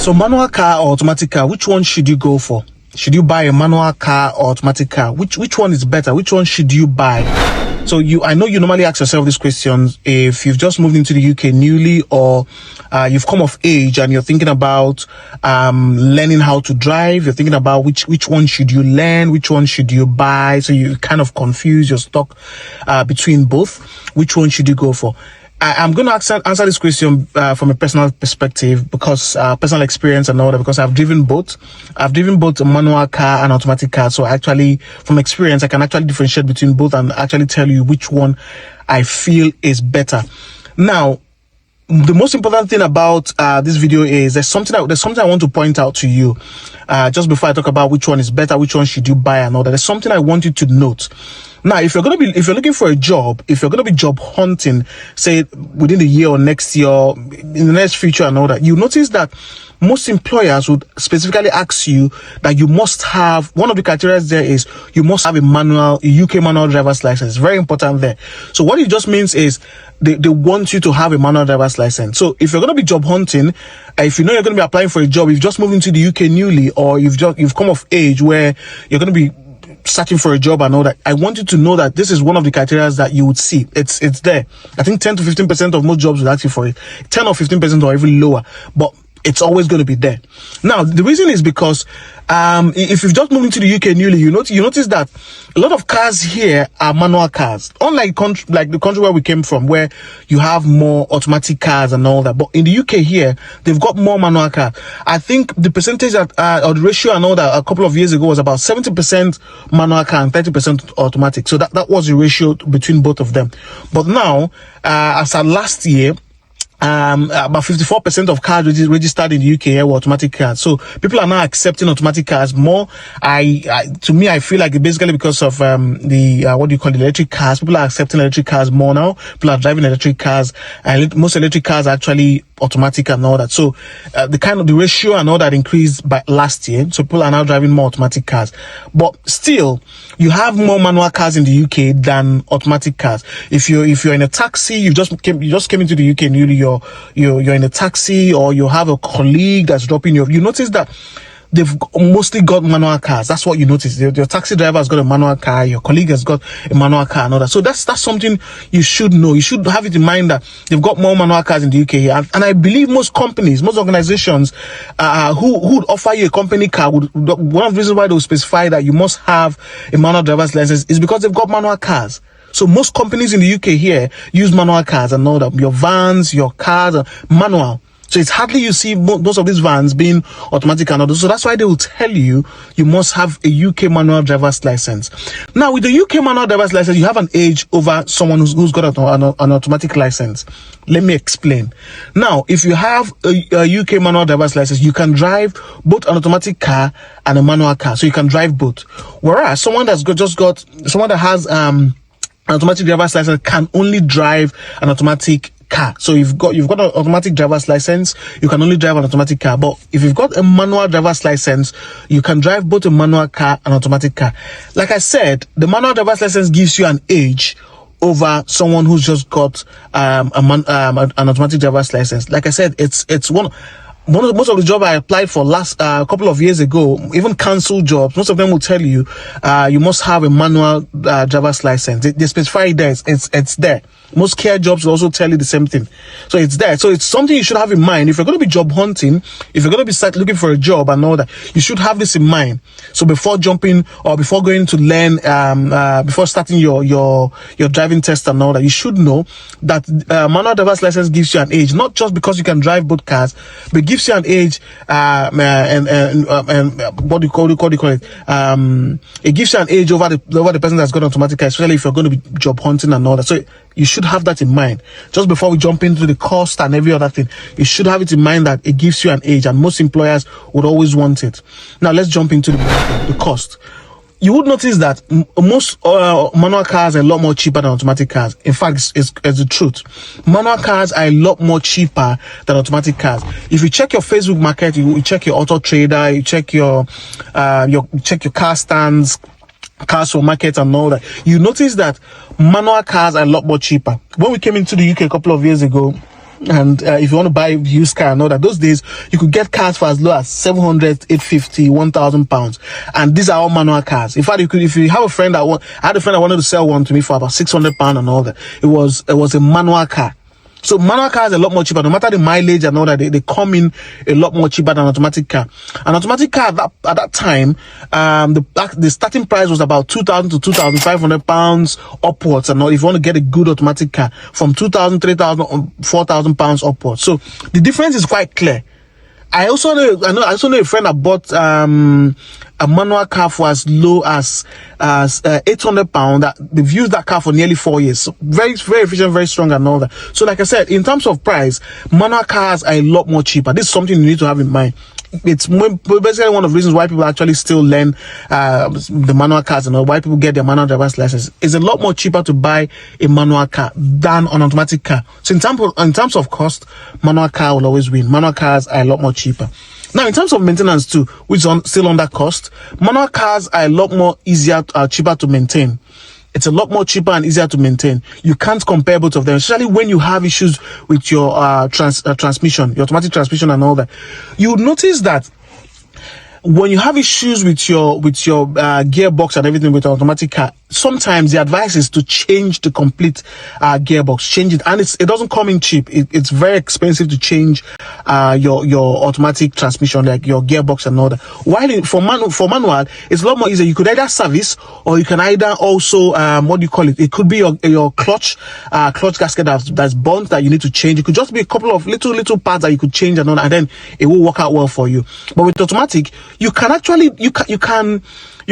So manual car or automatic car, which one should you go for? Should you buy a manual car or automatic car? Which one is better? Which one should you buy? So I know you normally ask yourself these questions if you've just moved into the UK newly, or you've come of age and you're thinking about learning how to drive. You're thinking about which one should you learn, which one should you buy. So you kind of confuse, you're stuck between both. Which one should you go for? I'm going to answer this question from a personal perspective, because personal experience and all that, because I've driven both. I've driven both a manual car and automatic car. So actually, from experience, I can actually differentiate between both and actually tell you which one I feel is better. Now, the most important thing about this video is there's something I want to point out to you just before I talk about which one is better, which one should you buy and all that. There's something I want you to note. Now, if you're looking for a job, if you're going to be job hunting, say within the year or next year, in the next future and all that, you notice that most employers would specifically ask you that you must have, one of the criteria there is you must have a UK manual driver's license. Very important there. So what it just means is they want you to have a manual driver's license. So if you're going to be job hunting, if you know you're going to be applying for a job, you've just moved into the UK newly, or you've come of age where you're going to be searching for a job and all that, I want you to know that this is one of the criteria that you would see. It's there. I think 10 to 15% of most jobs will ask you for it. 10 or 15% or even lower. But it's always going to be there. Now, the reason is because if you've just moved into the UK newly, you notice that a lot of cars here are manual cars. Unlike the country where we came from, where you have more automatic cars and all that. But in the UK here, they've got more manual cars. I think the percentage that, or the ratio and all that a couple of years ago was about 70% manual car and 30% automatic. So that was the ratio between both of them. But now, as at last year, about 54% of cars registered in the UK were automatic cars. So people are now accepting automatic cars more. To me, I feel like basically because of the electric cars. People are accepting electric cars more now. People are driving electric cars, and most electric cars are actually automatic and all that. So the ratio and all that increased by last year. So people are now driving more automatic cars. But still, you have more manual cars in the UK than automatic cars. If you're in a taxi, you just came into the UK newly, you're in a taxi, or you have a colleague that's dropping you, you notice that they've mostly got manual cars. That's what you notice. Your taxi driver has got a manual car, your colleague has got a manual car and all that. So that's something you should know. You should have it in mind that they've got more manual cars in the UK here. And I believe most companies, most organizations who would offer you a company car, one of the reasons why they will specify that you must have a manual driver's license is because they've got manual cars. So most companies in the UK here use manual cars and all that. Your vans, your cars, manual. So it's hardly you see most of these vans being automatic and all. So that's why they will tell you must have a UK manual driver's license. Now, with the UK manual driver's license, you have an age over someone who's got an automatic license. Let me explain. Now, if you have a UK manual driver's license, you can drive both an automatic car and a manual car. So you can drive both. Whereas someone that has an automatic driver's license can only drive an automatic car. So you've got an automatic driver's license, you can only drive an automatic car. But if you've got a manual driver's license, you can drive both a manual car and automatic car. Like I said, the manual driver's license gives you an edge over someone who's just got an automatic driver's license. Like I said, it's most of the jobs I applied for last couple of years ago, even council jobs, most of them will tell you you must have a manual driver's license. They specify it there. It's there. Most care jobs will also tell you the same thing. So it's there. So it's something you should have in mind. If you're going to be job hunting, if you're going to be looking for a job and all that, you should have this in mind. So before jumping or before going to learn, before starting your driving test and all that, you should know that manual driver's license gives you an age, not just because you can drive both cars, but it gives you an age, and what do you call it? It gives you an age over the person that's got automatic car, especially if you're going to be job hunting and all that. So you should have that in mind. Just before we jump into the cost and every other thing, you should have it in mind that it gives you an age, and most employers would always want it. Now let's jump into the cost. You would notice that most manual cars are a lot more cheaper than automatic cars. In fact, it's the truth. Manual cars are a lot more cheaper than automatic cars. If you check your Facebook market, you check your auto trader, you check your car stands, cars for market and all that, you notice that manual cars are a lot more cheaper. When we came into the UK a couple of years ago, And if you want to buy a used car and all that, those days you could get cars for as low as 700, 850, 1,000 pounds. And these are all manual cars. In fact, if you have a friend I had a friend that wanted to sell one to me for about 600 pounds and all that. It was a manual car. So manual cars are a lot more cheaper, no matter the mileage and all that. They come in a lot more cheaper than automatic car. An automatic car at that time, the starting price was about 2,000 to 2,500 pounds upwards. And if you want to get a good automatic car, from 2,000, 3,000, 4,000 pounds upwards. So the difference is quite clear. I also know a friend that bought a manual car for as low as 800 pounds. That they've used that car for nearly 4 years. So very, very efficient, very strong, and all that. So, like I said, in terms of price, manual cars are a lot more cheaper. This is something you need to have in mind. It's basically one of the reasons why people actually still learn the manual cars and why people get their manual driver's license. It's a lot more cheaper to buy a manual car than an automatic car. So in terms of cost, manual car will always win. Manual cars are a lot more cheaper. Now, in terms of maintenance too, which is still under cost, manual cars are a lot more cheaper to maintain. It's a lot more cheaper and easier to maintain. You can't compare both of them, especially when you have issues with your transmission, your automatic transmission and all that. You notice that when you have issues with your gearbox and everything with an automatic car, sometimes the advice is to change the complete gearbox, change it, and it doesn't come in cheap. It's very expensive to change your automatic transmission, like your gearbox and all that. While for manual, it's a lot more easier. You could either service, or you can either also what do you call it? It could be your clutch gasket that's burnt that you need to change. It could just be a couple of little parts that you could change and all that, and then it will work out well for you. But with automatic, you can actually you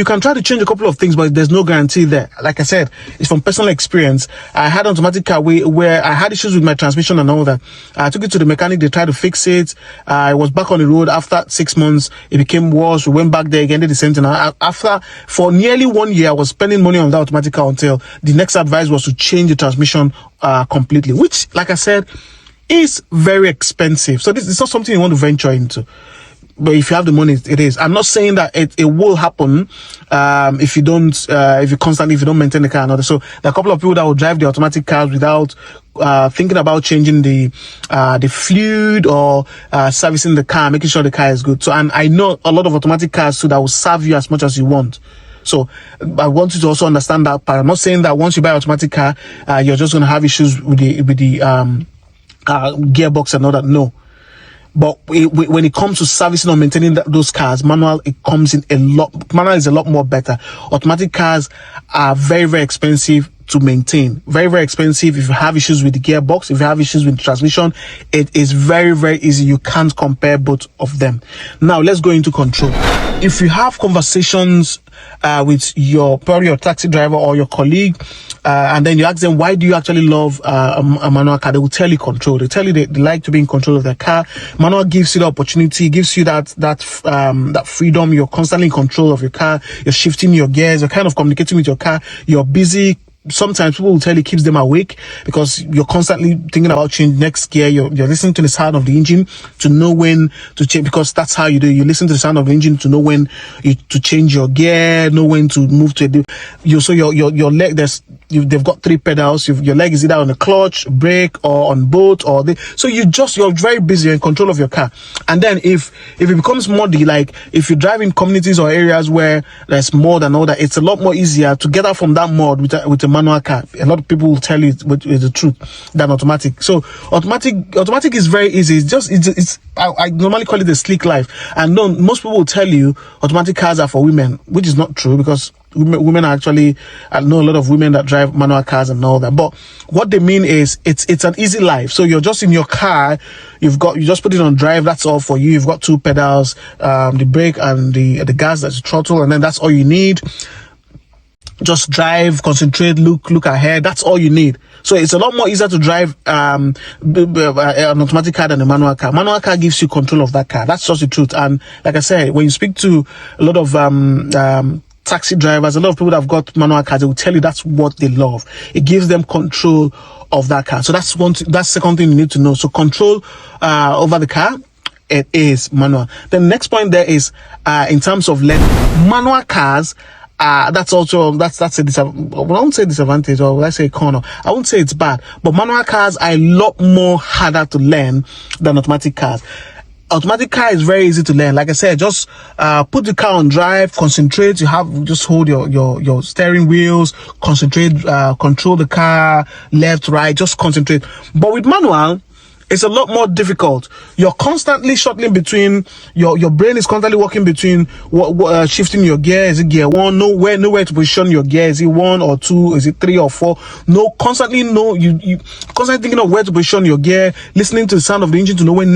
can try to change a couple of things, but there's no guarantee there. Like I said, it's from personal experience. I had an automatic car where I had issues with my transmission and all that. I took it to the mechanic. They tried to fix it. I was back on the road. After 6 months, it became worse. We went back there again, did the same thing. For nearly 1 year, I was spending money on that automatic car until the next advice was to change the transmission completely, which, like I said, is very expensive. So this is not something you want to venture into. But if you have the money, it is. I'm not saying that it will happen if you don't maintain the car and all that. So there are a couple of people that will drive the automatic cars without thinking about changing the fluid or servicing the car, making sure the car is good. So, and I know a lot of automatic cars too that will serve you as much as you want. So I want you to also understand that part. I'm not saying that once you buy an automatic car, you're just going to have issues with the gearbox and all that. No. But when it comes to servicing or maintaining those cars, manual is a lot more better. Automatic cars are very, very expensive to maintain. Very, very expensive. If you have issues with the gearbox, if you have issues with the transmission, it is very, very easy. You can't compare both of them. Now, let's go into control. If you have conversations with probably your taxi driver or your colleague, and then you ask them, why do you actually love a manual car? They will tell you control. They tell you they like to be in control of their car. Manual gives you the opportunity, gives you that freedom. You're constantly in control of your car. You're shifting your gears. You're kind of communicating with your car. You're busy. Sometimes people will tell you keeps them awake because you're constantly thinking about changing next gear. You're listening to the sound of the engine to know when to change, because that's how you do. You listen to the sound of the engine to know when to change your gear, know when to move to your leg. They've got 3 pedals. Your leg is either on the clutch, brake, or on both, so you're very busy. You're in control of your car. And then if it becomes muddy, like if you drive in communities or areas where there's mud and all that, it's a lot more easier to get out from that mud with a manual car. A lot of people will tell you with the truth than automatic. So automatic is very easy. I normally call it a sleek life. And most people will tell you automatic cars are for women, which is not true, because women are actually, I know a lot of women that drive manual cars and all that. But what they mean is it's an easy life. So you're just in your car, you just put it on drive, that's all for you. You've got 2 pedals, the brake and the gas, that's the throttle, and then that's all you need. Just drive, concentrate, look ahead. That's all you need. So it's a lot more easier to drive an automatic car than a manual car. Manual car gives you control of that car. That's just the truth. And like I said, when you speak to a lot of taxi drivers, a lot of people that have got manual cars, they will tell you that's what they love. It gives them control of that car. So that's second thing you need to know. So control over the car, it is manual. The next point there is in terms of length, manual cars that's also that's a I won't say disadvantage, or let's say corner. I won't say it's bad, but manual cars are a lot more harder to learn than automatic cars. Automatic car is very easy to learn. Like I said, just put the car on drive, concentrate. Just hold your steering wheels, concentrate, control the car left, right, just concentrate. But with manual, it's a lot more difficult. You're constantly shuttling between your brain is constantly working between shifting your gear. Is it gear one? Nowhere to position your gear. Is it 1 or 2? Is it 3 or 4? You constantly thinking of where to position your gear, listening to the sound of the engine to know when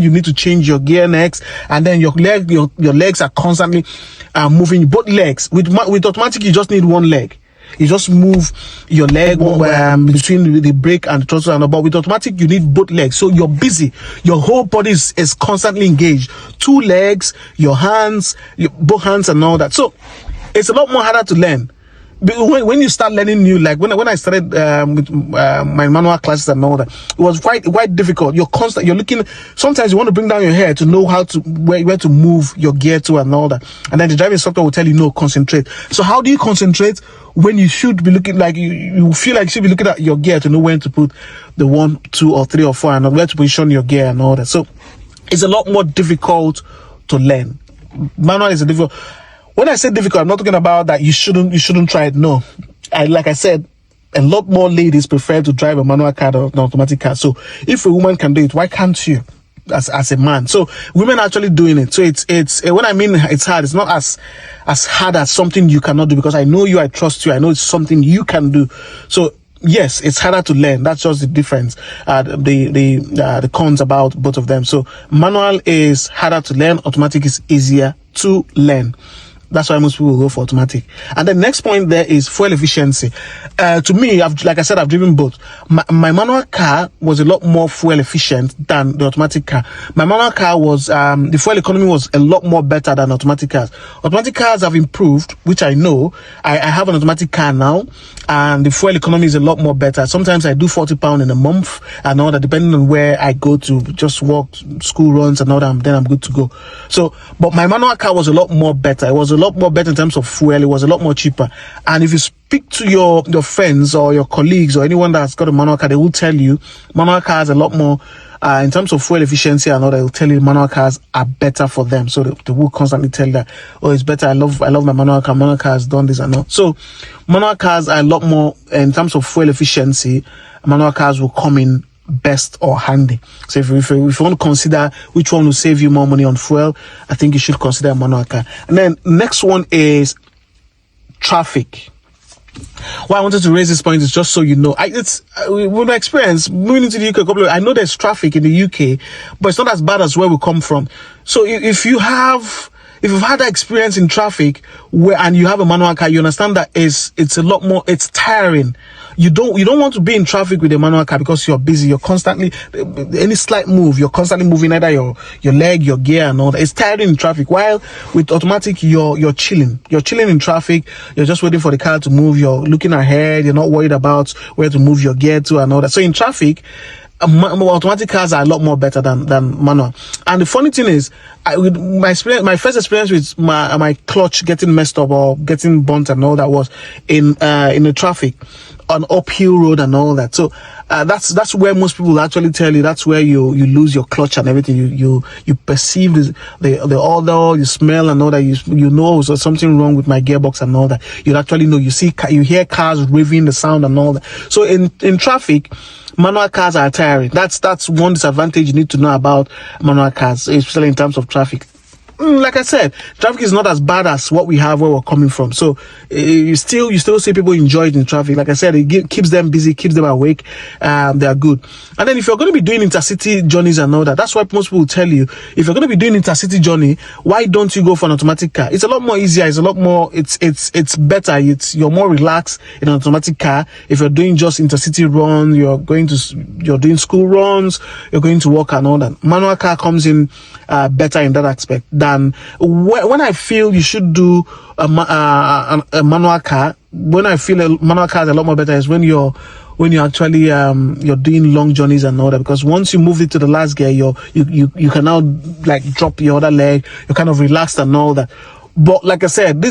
you need to change your gear next. And then your legs are constantly moving, both legs. With automatic, you just need one leg. You just move your leg between the brake and the throttle, but with automatic, you need both legs. So you're busy. Your whole body is constantly engaged. 2 legs, your hands, both hands and all that. So it's a lot more harder to learn. When you start learning new, like when I started with my manual classes and all that, it was quite difficult. You're looking. Sometimes you want to bring down your head to know where to move your gear to and all that. And then the driving instructor will tell you, no, concentrate. So how do you concentrate when you should be looking, like you feel like you should be looking at your gear to know when to put the 1, 2 or 3 or 4 and where to position your gear and all that. So it's a lot more difficult to learn. Manual is a difficult. When I say difficult, I'm not talking about that you shouldn't try it. No, like I said, a lot more ladies prefer to drive a manual car than an automatic car. So if a woman can do it, why can't you? As a man. So women are actually doing it. So it's when I mean it's hard, it's not as hard as something you cannot do, because I know you, I trust you, I know it's something you can do. So yes, it's harder to learn. That's just the difference. The cons about both of them. So manual is harder to learn, automatic is easier to learn. That's why most people will go for automatic. And the next point there is fuel efficiency. To me, like I said, I've driven both. My manual car was a lot more fuel efficient than the automatic car. My manual car was, the fuel economy was a lot more better than automatic cars. Automatic cars have improved, which I know. I have an automatic car now, and the fuel economy is a lot more better. Sometimes I do £40 in a month and all that, depending on where I go to, just walk, school runs and all that, then I'm good to go. So, but my manual car was a lot more better. It was a lot more better in terms of fuel. It was a lot more cheaper. And if you speak to your friends or your colleagues or anyone that's got a manual car, they will tell you manual cars a lot more in terms of fuel efficiency and all that. They'll tell you manual cars are better for them. So they will constantly tell you that, oh, it's better. I love my manual car. Manual car has done this and all. So manual cars are a lot more in terms of fuel efficiency. Manual cars will come in best or handy. So if you want to consider which one will save you more money on fuel, I think you should consider a manual car. And then next one is traffic. Why I wanted to raise this point is just so you know, with my experience moving into the UK, I know there's traffic in the UK, but it's not as bad as where we come from. So if you've had that experience in traffic and you have a manual car, you understand that it's a lot more, it's tiring. You don't want to be in traffic with a manual car because you're busy. You're constantly, any slight move, you're constantly moving either your leg, your gear and all that. It's tiring in traffic. While with automatic, you're chilling. You're chilling in traffic. You're just waiting for the car to move. You're looking ahead. You're not worried about where to move your gear to and all that. So in traffic, automatic cars are a lot more better than manual. And the funny thing is, with my first experience with my clutch getting messed up or getting burnt and all that was in the traffic on uphill road and all that. So that's where most people actually tell you that's where you lose your clutch and everything. You perceive the odor, you smell and all that. You know there's something wrong with my gearbox and all that. You actually know. You hear cars revving, the sound and all that. So in traffic, manual cars are tiring. That's one disadvantage you need to know about manual cars, especially in terms of traffic. Like I said, traffic is not as bad as what we have where we're coming from. So you still see people enjoy it in traffic. Like I said, it keeps them busy, keeps them awake. They are good. And then if you're going to be doing intercity journeys and all that, that's why most people will tell you, if you're going to be doing intercity journey, why don't you go for an automatic car? It's a lot more easier. It's a lot more, it's better. You're more relaxed in an automatic car. If you're doing just intercity run, you're doing school runs, you're going to work and all that. Manual car comes in better in that aspect than when I feel you should do a manual car. When I feel a manual car is a lot more better is when you're actually you're doing long journeys and all that, because once you move it to the last gear, you can now like drop your other leg, you're kind of relaxed and all that. But like I said,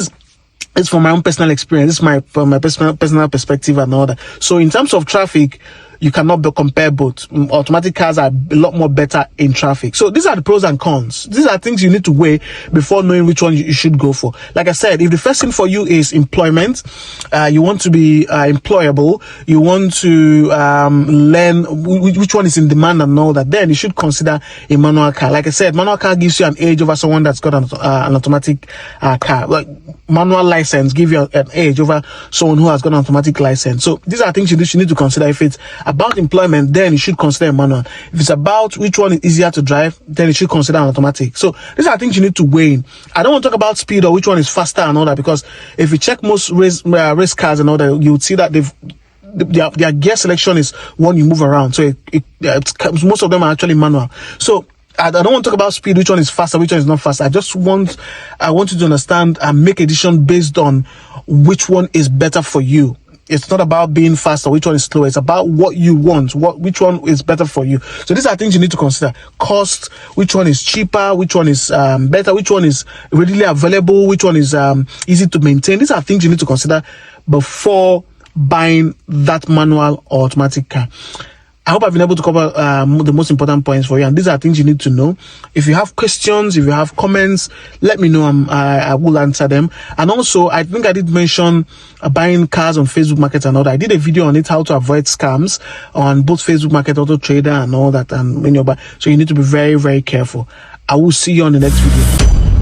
It's from my own personal experience. This is from my personal perspective and all that. So in terms of traffic, you cannot compare both. Automatic cars are a lot more better in traffic. So these are the pros and cons. These are things you need to weigh before knowing which one you should go for. Like I said, if the first thing for you is employment, you want to be employable, you want to learn which one is in demand and all that, then you should consider a manual car. Like I said, manual car gives you an edge over someone that's got an automatic car. Like manual license give you an edge over someone who has got an automatic license. So these are things you need to consider. If it's about employment, then you should consider a manual. If it's about which one is easier to drive, then you should consider an automatic. So these are things you need to weigh in. I don't want to talk about speed or which one is faster and all that, because if you check most race cars and all that, you would see that their gear selection is one you move around. So most of them are actually manual. So I don't want to talk about speed, which one is faster, which one is not faster. I want you to understand and make a decision based on which one is better for you. It's not about being faster, which one is slower. It's about what you want, which one is better for you. So these are things you need to consider. Cost, which one is cheaper, which one is better, which one is readily available, which one is easy to maintain. These are things you need to consider before buying that manual or automatic car. I hope I've been able to cover the most important points for you, and these are things you need to know. If you have questions, if you have comments, let me know. I will answer them. And also, I think I did mention buying cars on Facebook Market and all that. I did a video on it, how to avoid scams on both Facebook Market, Auto Trader, and all that. And so you need to be very, very careful. I will see you on the next video.